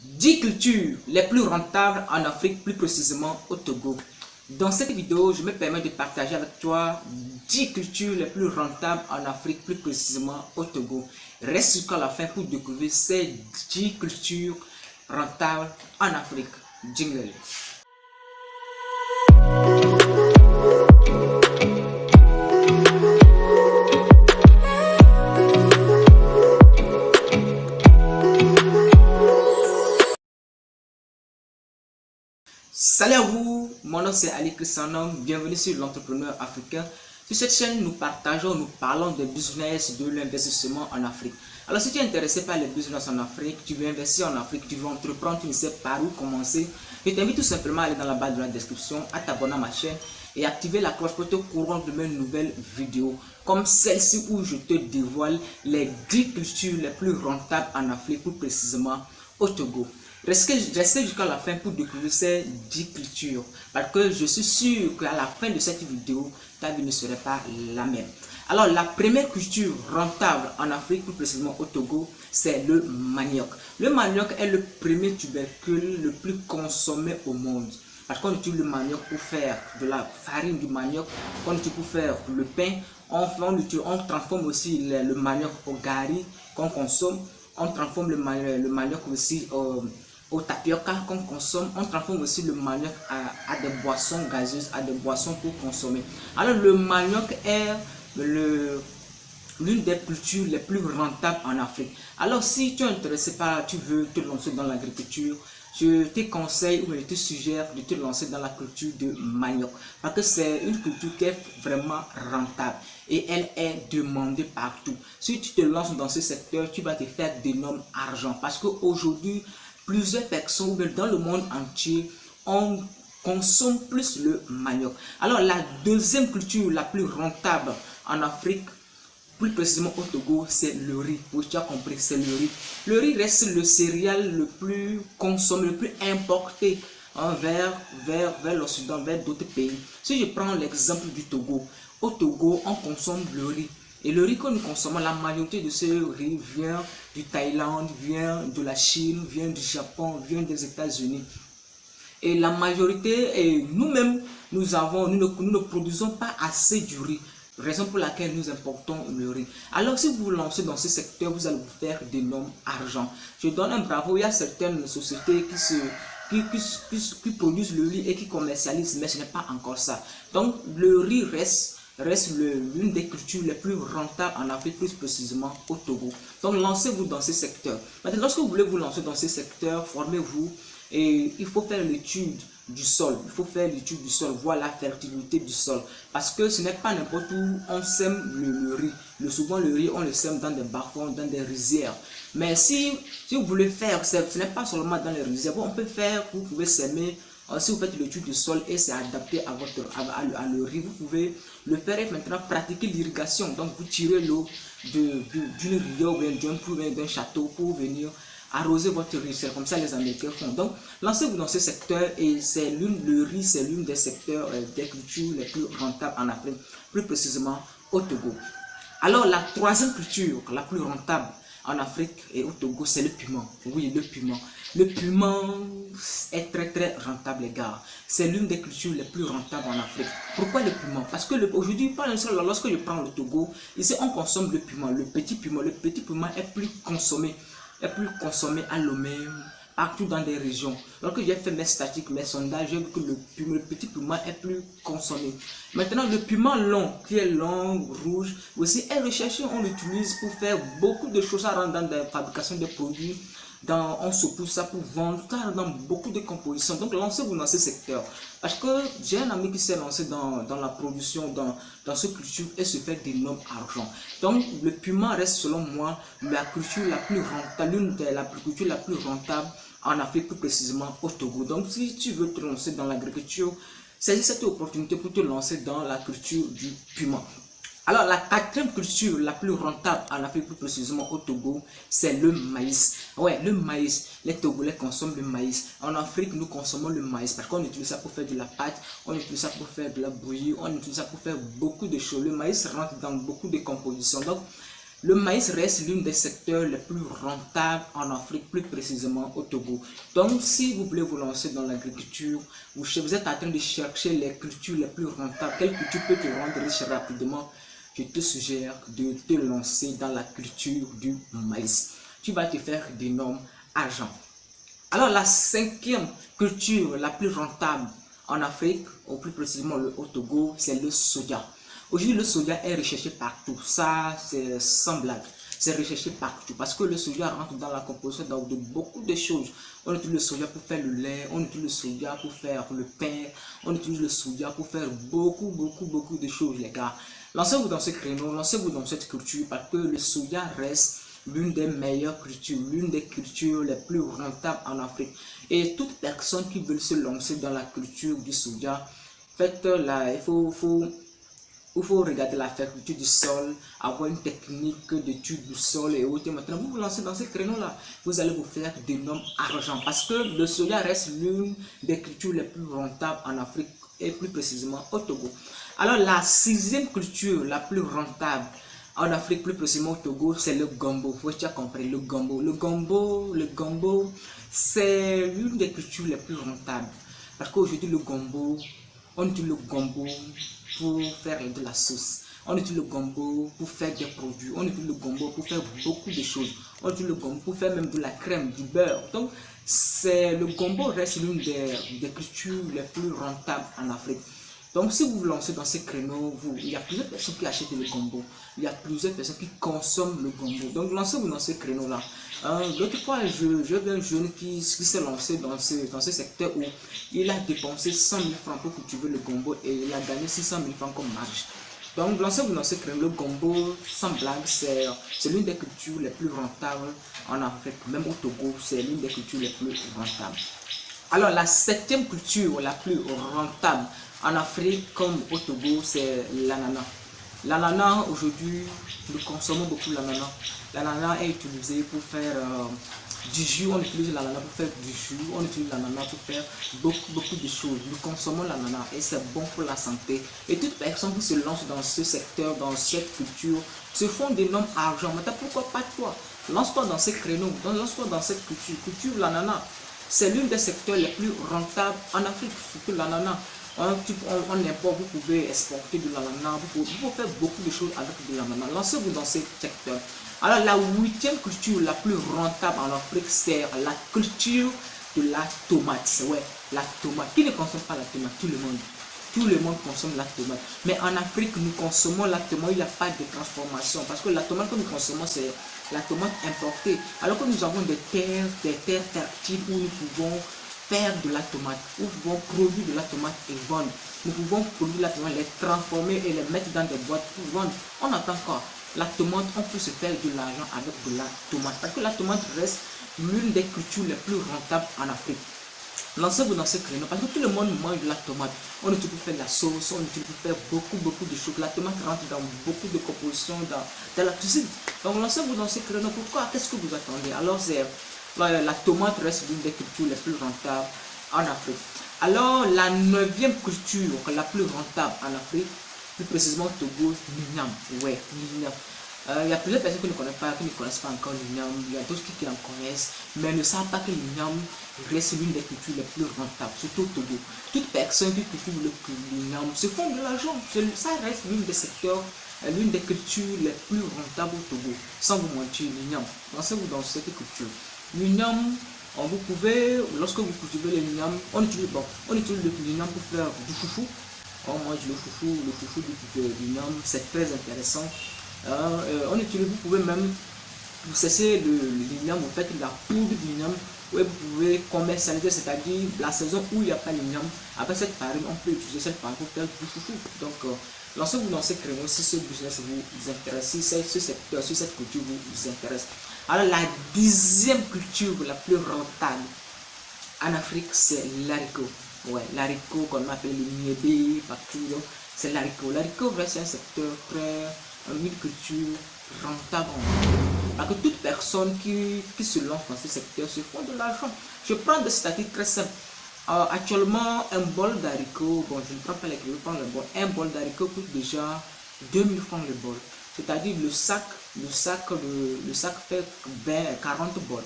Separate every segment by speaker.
Speaker 1: 10 cultures les plus rentables en Afrique, plus précisément au Togo. Dans cette vidéo, je me permets de partager avec toi 10 cultures les plus rentables en Afrique, plus précisément au Togo. Reste jusqu'à la fin pour découvrir ces 10 cultures rentables en Afrique. Jingle. Salut à vous, mon nom c'est Ali Christianom, bienvenue sur l'entrepreneur africain. Sur cette chaîne, nous parlons de business, de l'investissement en Afrique. Alors si tu es intéressé par les business en Afrique, tu veux investir en Afrique, tu veux entreprendre, tu ne sais par où commencer, je t'invite tout simplement à aller dans la barre de la description, à t'abonner à ma chaîne et activer la cloche pour te courant de mes nouvelles vidéos comme celle-ci où je te dévoile les 10 cultures les plus rentables en Afrique, plus précisément au Togo. Restez jusqu'à la fin pour découvrir ces 10 cultures parce que je suis sûr qu'à la fin de cette vidéo, ta vie ne serait pas la même. Alors la première culture rentable en Afrique, plus précisément au Togo, c'est le manioc. Le manioc est le premier tubercule le plus consommé au monde. Parce qu'on utilise le manioc pour faire de la farine du manioc, qu'on utilise pour faire le pain, on transforme aussi le manioc au gari qu'on consomme, on transforme le manioc aussi au tapioca qu'on consomme, on transforme aussi le manioc à des boissons gazeuses, à des boissons pour consommer. Alors le manioc est l'une des cultures les plus rentables en Afrique. Alors si tu es intéressé par, tu veux te lancer dans l'agriculture, je te conseille ou je te suggère de te lancer dans la culture de manioc parce que c'est une culture qui est vraiment rentable et elle est demandée partout. Si tu te lances dans ce secteur, tu vas te faire d'énormes argent parce qu'aujourd'hui, plusieurs personnes dans le monde entier consomment plus le manioc. Alors la deuxième culture la plus rentable en Afrique, plus précisément au Togo, c'est le riz. Oui, tu as compris, c'est le riz. Le riz reste le céréale le plus consommé, le plus importé vers l'Occident, vers d'autres pays. Si je prends l'exemple du Togo, au Togo, on consomme le riz. Et le riz que nous consommons, la majorité de ce riz vient du Thaïlande, vient de la Chine, vient du Japon, vient des États-Unis. Et la majorité, et nous-mêmes, nous ne produisons pas assez du riz. Raison pour laquelle nous importons le riz. Alors si vous vous lancez dans ce secteur, vous allez vous faire d'énormes argent. Je donne un bravo, il y a certaines sociétés qui produisent le riz et qui commercialisent, mais ce n'est pas encore ça. Donc le riz reste l'une des cultures les plus rentables en Afrique, plus précisément au Togo. Donc lancez-vous dans ce secteur. Maintenant, lorsque vous voulez vous lancer dans ce secteur, formez-vous et il faut faire l'étude du sol. Il faut faire l'étude du sol, voir la fertilité du sol. Parce que ce n'est pas n'importe où on sème le riz. Souvent le riz, on le sème dans des bas-fonds, dans des rizières. Mais si vous voulez faire, ce n'est pas seulement dans les rizières. Bon, on peut faire, vous pouvez s'aimer. Si vous faites l'étude du sol et c'est adapté à le riz, vous pouvez le faire et maintenant pratiquer l'irrigation. Donc vous tirez l'eau d'une rivière ou d'un château pour venir arroser votre riz. C'est comme ça les Américains font. Donc lancez-vous dans ce secteur et le riz c'est l'une des secteurs des cultures les plus rentables en Afrique, plus précisément au Togo. Alors la troisième culture la plus rentable en Afrique et au Togo, c'est le piment. Oui, le piment. Le piment est très rentable, les gars. C'est l'une des cultures les plus rentables en Afrique. Pourquoi le piment? Parce que aujourd'hui, lorsque je prends le Togo, ici on consomme le piment, le petit piment. Le petit piment est plus consommé à Lomé, partout dans des régions. Lorsque j'ai fait mes statistiques, mes sondages, j'ai vu que le petit piment est plus consommé. Maintenant, le piment long, qui est long, rouge, aussi est recherché, on l'utilise pour faire beaucoup de choses. Ça rentre dans la fabrication des produits, on se pousse ça pour vendre, ça rentre dans beaucoup de compositions. Donc, lancez-vous dans ce secteur. Parce que j'ai un ami qui s'est lancé dans la production, dans ce culture et se fait d'énormes argent. Donc, le piment reste selon moi la culture la plus rentable, l'une de la culture la plus rentable en Afrique, plus précisément au Togo. Donc, si tu veux te lancer dans l'agriculture, saisis cette opportunité pour te lancer dans la culture du piment. Alors, la quatrième culture la plus rentable en Afrique, plus précisément au Togo, c'est le maïs. Ouais, le maïs. Les Togolais consomment le maïs. En Afrique, nous consommons le maïs parce qu'on utilise ça pour faire de la pâte, on utilise ça pour faire de la bouillie, on utilise ça pour faire beaucoup de choses. Le maïs rentre dans beaucoup de compositions. Donc, Le maïs reste l'un des secteurs les plus rentables en Afrique, plus précisément au Togo. Donc, si vous voulez vous lancer dans l'agriculture, vous êtes en train de chercher les cultures les plus rentables, quelle culture peut te rendre riche rapidement, je te suggère de te lancer dans la culture du maïs. Tu vas te faire d'énormes argent. Alors, la cinquième culture la plus rentable en Afrique, ou plus précisément au Togo, c'est le soja. Aujourd'hui, le soja est recherché partout. Ça, c'est sans blague. C'est recherché partout parce que le soja rentre dans la composition de beaucoup de choses. On utilise le soja pour faire le lait, on utilise le soja pour faire le pain, on utilise le soja pour faire beaucoup de choses, les gars. Lancez-vous dans ce créneau, lancez-vous dans cette culture parce que le soja reste l'une des meilleures cultures, l'une des cultures les plus rentables en Afrique. Et toute personne qui veut se lancer dans la culture du soja, faites là, il faut regarder la fermeture du sol, avoir une technique d'étude du sol et autres. Maintenant, vous vous lancez dans ce créneau-là, vous allez vous faire d'énormes argent parce que le soja reste l'une des cultures les plus rentables en Afrique et plus précisément au Togo. Alors, la sixième culture la plus rentable en Afrique, plus précisément au Togo, c'est le gombo. Vous avez compris, le gombo. Le gombo, c'est l'une des cultures les plus rentables. Parce qu'aujourd'hui, le gombo, on utilise le gombo pour faire de la sauce. On utilise le gombo pour faire des produits. On utilise le gombo pour faire beaucoup de choses. On utilise le gombo pour faire même de la crème, du beurre. Donc, le gombo reste l'une des cultures les plus rentables en Afrique. Donc, si vous vous lancez dans ces créneaux, il y a plusieurs personnes qui achètent le gombo. Il y a plusieurs personnes qui consomment le gombo. Donc, lancez-vous dans ces créneaux-là. L'autre fois, je vu un jeune qui s'est lancé dans ce secteur où il a dépensé 100 000 francs pour cultiver le gombo et il a gagné 600 000 francs comme marge. Donc, lancez-vous dans ce créneau. Le gombo, sans blague, c'est l'une des cultures les plus rentables en Afrique. Même au Togo, c'est l'une des cultures les plus rentables. Alors, la septième culture la plus rentable en Afrique comme au Togo, c'est l'ananas. L'ananas, aujourd'hui, nous consommons beaucoup l'ananas. L'ananas est utilisé pour faire du jus. On utilise l'ananas pour faire du jus. On utilise l'ananas pour faire beaucoup de choses. Nous consommons l'ananas et c'est bon pour la santé. Et toute personne qui se lance dans ce secteur, dans cette culture, se font d'énormes argent. Maintenant, pourquoi pas toi? Lance-toi dans ces créneaux, lance-toi dans cette culture. Culture l'ananas. C'est l'une des secteurs les plus rentables en Afrique, surtout l'ananas. On importe, vous pouvez exporter de l'ananas, vous pouvez faire beaucoup de choses avec de l'ananas. Lancez-vous dans ce secteur. Alors, la huitième culture la plus rentable en Afrique, c'est la culture de la tomate. Ouais, la tomate. Qui ne consomme pas la tomate? Tout le monde. Tout le monde consomme la tomate. Mais en Afrique, nous consommons la tomate, il n'y a pas de transformation. Parce que la tomate que nous consommons, c'est la tomate importée. Alors que nous avons des terres fertiles où nous pouvons faire de la tomate, où nous pouvons produire de la tomate et vendre. Nous pouvons produire la tomate, les transformer et les mettre dans des boîtes pour vendre. On attend quoi? La tomate, on peut se faire de l'argent avec de la tomate. Parce que la tomate reste l'une des cultures les plus rentables en Afrique. Lancez-vous dans ce créneau parce que tout le monde mange de la tomate. On utilise pour faire de la sauce, on utilise pour faire beaucoup de choses. La tomate rentre dans beaucoup de compositions dans la cuisine. Donc lancez-vous dans ce créneau. Pourquoi? Qu'est-ce que vous attendez? Alors la tomate reste l'une des cultures les plus rentables en Afrique. Alors la neuvième culture la plus rentable en Afrique, plus précisément au Togo, l'igname. Ouais, l'igname. Il y a plusieurs personnes qui ne connaissent pas encore l'igname. Il y a d'autres qui en connaissent, mais ne savent pas que l'igname reste l'une des cultures les plus rentables, surtout au Togo. Toute personne qui cultive l'igname se font de l'argent. Ça reste l'une des secteurs, l'une des cultures les plus rentables au Togo. Sans vous mentir, l'igname. Lancez-vous dans cette culture. L'igname, vous pouvez, lorsque vous cultivez l'igname, on utilise l'igname pour faire du foufou. On mange le foufou de l'igname, c'est très intéressant. Vous pouvez même cesser l'igname, vous faites la poudre d'igname, où vous pouvez commercialiser, c'est-à-dire la saison où il n'y a pas l'igname. Avec cette farine, on peut utiliser cette farine pour faire du foufou. Donc, lancez-vous dans ces créneaux si ce business vous intéresse, si ce secteur, si cette culture vous intéresse. Alors, la dixième culture la plus rentable en Afrique, c'est l'haricot. Ouais, l'haricot qu'on appelle le niébé, partout, c'est l'haricot. L'haricot, c'est un secteur une culture rentable. Parce que toute personne qui se lance dans ce secteur se font de l'argent. Je prends des statistiques très simples. Actuellement, un bol d'haricots, bon, je ne prends pas les kilos, je prends le bol. Un bol d'haricots coûte déjà 2000 francs le bol. C'est-à-dire le sac le sac fait 40 bols.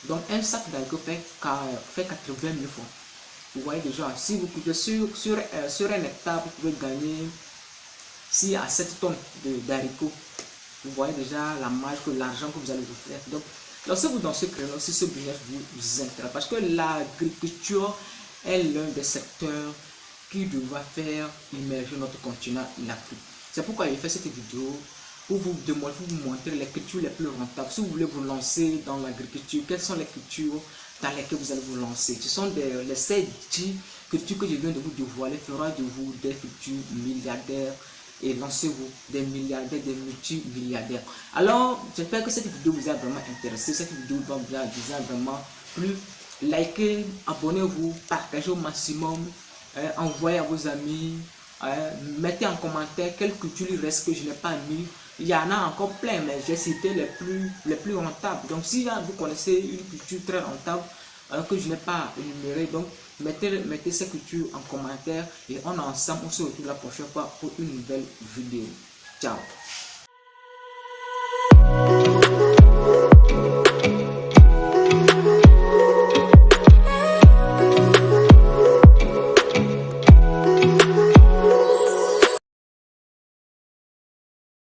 Speaker 1: Donc un sac d'haricots fait 80 000 francs. Vous voyez déjà, si vous coûtez sur un hectare, vous pouvez gagner 6 à 7 tonnes d'haricots. Vous voyez déjà la marge, que l'argent que vous allez vous faire. Donc, lancez-vous dans ce créneau si ce business vous intéresse. Parce que l'agriculture est l'un des secteurs qui devra faire émerger notre continent, l'Afrique. C'est pourquoi j'ai fait cette vidéo pour vous montrer les cultures les plus rentables. Si vous voulez vous lancer dans l'agriculture, quelles sont les cultures dans lesquelles vous allez vous lancer? Ce sont les 7 cultures que je viens de vous dévoiler fera de vous des futurs milliardaires et lancez-vous des milliardaires, des multimilliardaires. Alors, j'espère que cette vidéo vous a vraiment intéressé. Cette vidéo vous a vraiment plu. Likez, abonnez-vous, partagez au maximum, envoyez à vos amis, mettez en commentaire quelle culture il reste que je n'ai pas mis. Il y en a encore plein, mais j'ai cité les plus rentables. Donc, si vous connaissez une culture très rentable que je n'ai pas énumérée, donc mettez ces cultures en commentaire et on est ensemble. On se retrouve la prochaine fois pour une nouvelle vidéo. Ciao.